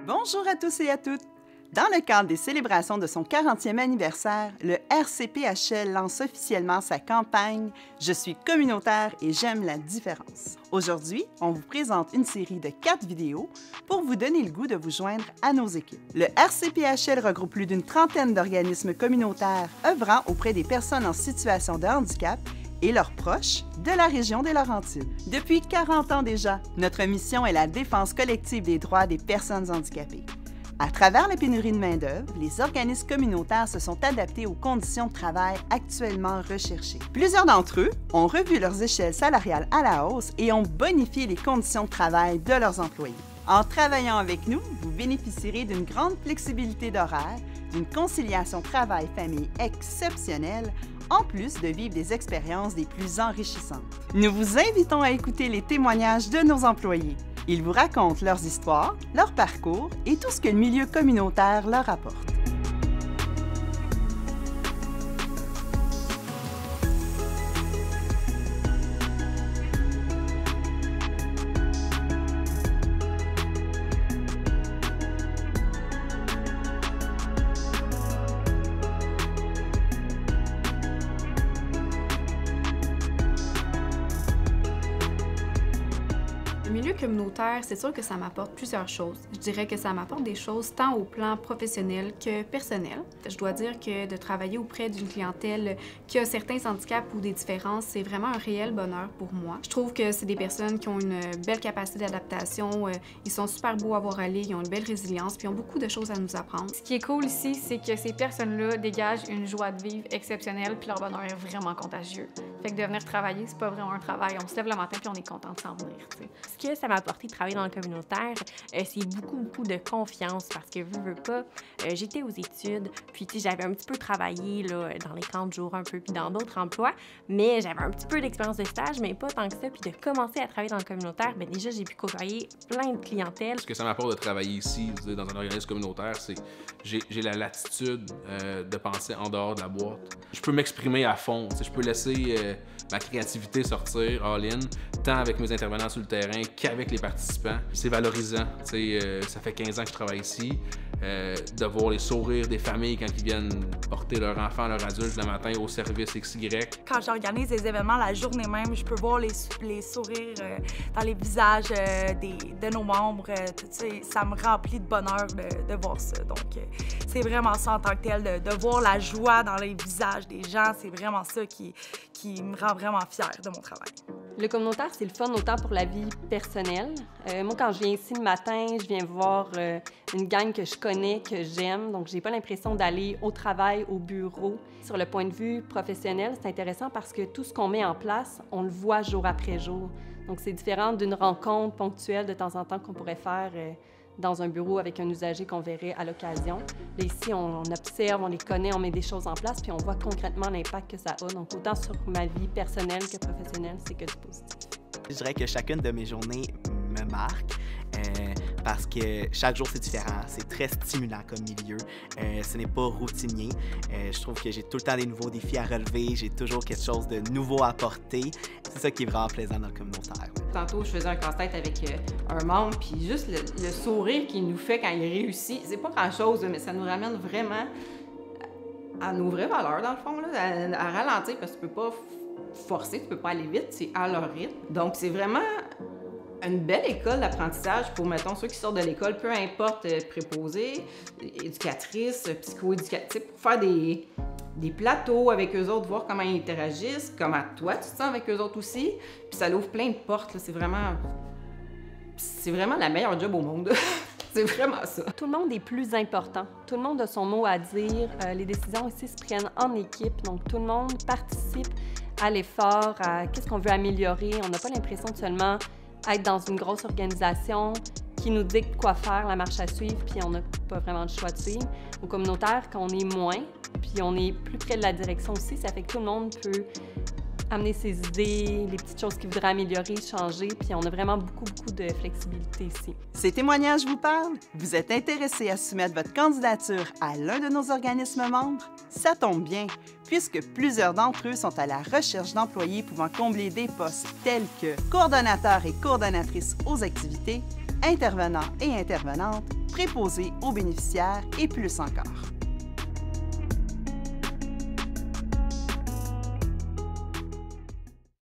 Bonjour à tous et à toutes! Dans le cadre des célébrations de son 40e anniversaire, le RCPHL lance officiellement sa campagne « Je suis communautaire et j'aime la différence ». Aujourd'hui, on vous présente une série de 4 vidéos pour vous donner le goût de vous joindre à nos équipes. Le RCPHL regroupe plus d'une trentaine d'organismes communautaires œuvrant auprès des personnes en situation de handicap et leurs proches de la région des Laurentides. Depuis 40 ans déjà, notre mission est la défense collective des droits des personnes handicapées. À travers la pénurie de main-d'œuvre, les organismes communautaires se sont adaptés aux conditions de travail actuellement recherchées. Plusieurs d'entre eux ont revu leurs échelles salariales à la hausse et ont bonifié les conditions de travail de leurs employés. En travaillant avec nous, vous bénéficierez d'une grande flexibilité d'horaire, d'une conciliation travail-famille exceptionnelle, en plus de vivre des expériences des plus enrichissantes. Nous vous invitons à écouter les témoignages de nos employés. Ils vous racontent leurs histoires, leur parcours et tout ce que le milieu communautaire leur apporte. Le milieu communautaire, c'est sûr que ça m'apporte plusieurs choses. Je dirais que ça m'apporte des choses tant au plan professionnel que personnel. Je dois dire que de travailler auprès d'une clientèle qui a certains handicaps ou des différences, c'est vraiment un réel bonheur pour moi. Je trouve que c'est des personnes qui ont une belle capacité d'adaptation, ils sont super beaux à voir aller, ils ont une belle résilience, puis ils ont beaucoup de choses à nous apprendre. Ce qui est cool ici, c'est que ces personnes-là dégagent une joie de vivre exceptionnelle, puis leur bonheur est vraiment contagieux. Fait que de venir travailler, c'est pas vraiment un travail. On se lève le matin puis on est content de s'en venir, t'sais. Ce que ça m'a apporté de travailler dans le communautaire, c'est beaucoup de confiance parce que, veux pas, j'étais aux études, puis j'avais un petit peu travaillé là, dans les camps de jour un peu, puis dans d'autres emplois, mais j'avais un petit peu d'expérience de stage, mais pas tant que ça, puis de commencer à travailler dans le communautaire, bien déjà, j'ai pu côtoyer plein de clientèle. Ce que ça m'apporte de travailler ici, dans un organisme communautaire, c'est que j'ai la latitude de penser en dehors de la boîte. Je peux m'exprimer à fond, je peux laisser ma créativité sortir all-in, tant avec mes intervenants sur le terrain qu'avec les participants. C'est valorisant. Ça fait 15 ans que je travaille ici. De voir les sourires des familles quand ils viennent porter leur enfant, leur adulte le matin au service XY. Quand j'organise des événements la journée même, je peux voir les sourires dans les visages de nos membres. Ça me remplit de bonheur de voir ça. Donc, c'est vraiment ça en tant que tel, de voir la joie dans les visages des gens. C'est vraiment ça qui me rend vraiment fière de mon travail. Le communautaire, c'est le fun autant pour la vie personnelle. Moi, quand je viens ici le matin, je viens voir une gang que je connais, que j'aime. Donc, j'ai pas l'impression d'aller au travail, au bureau. Sur le point de vue professionnel, c'est intéressant parce que tout ce qu'on met en place, on le voit jour après jour. Donc, c'est différent d'une rencontre ponctuelle de temps en temps qu'on pourrait faire dans un bureau avec un usager qu'on verrait à l'occasion. Là, ici, on observe, on les connaît, on met des choses en place, puis on voit concrètement l'impact que ça a. Donc, autant sur ma vie personnelle que professionnelle, c'est que du positif. Je dirais que chacune de mes journées me marque parce que chaque jour, c'est différent. C'est très stimulant comme milieu. Ce n'est pas routinier. Je trouve que j'ai tout le temps des nouveaux défis à relever. J'ai toujours quelque chose de nouveau à apporter. C'est ça qui est vraiment plaisant dans le communautaire. Tantôt, je faisais un casse-tête avec un membre, puis juste le sourire qu'il nous fait quand il réussit, c'est pas grand-chose, mais ça nous ramène vraiment à nos vraies valeurs, dans le fond, là, à ralentir, parce que tu peux pas forcer, tu peux pas aller vite, c'est à leur rythme. Donc, c'est vraiment une belle école d'apprentissage pour, mettons, ceux qui sortent de l'école, peu importe, préposés, éducatrices, psycho-éducatifs, pour faire des plateaux avec eux autres, voir comment ils interagissent, comment toi tu te sens avec eux autres aussi. Puis ça l'ouvre plein de portes, là. C'est vraiment la meilleure job au monde. C'est vraiment ça. Tout le monde est plus important. Tout le monde a son mot à dire. Les décisions ici se prennent en équipe, donc tout le monde participe à l'effort, à qu'est-ce qu'on veut améliorer. On n'a pas l'impression de seulement être dans une grosse organisation qui nous dicte quoi faire, la marche à suivre, puis on n'a pas vraiment le choix de suivre. Au communautaire, quand on est moins, puis on est plus près de la direction aussi, ça fait que tout le monde peut amener ses idées, les petites choses qu'il voudrait améliorer, changer, puis on a vraiment beaucoup de flexibilité ici. Ces témoignages vous parlent? Vous êtes intéressé à soumettre votre candidature à l'un de nos organismes membres? Ça tombe bien, puisque plusieurs d'entre eux sont à la recherche d'employés pouvant combler des postes tels que coordonnateurs et coordonnatrices aux activités, intervenants et intervenantes, préposés aux bénéficiaires et plus encore.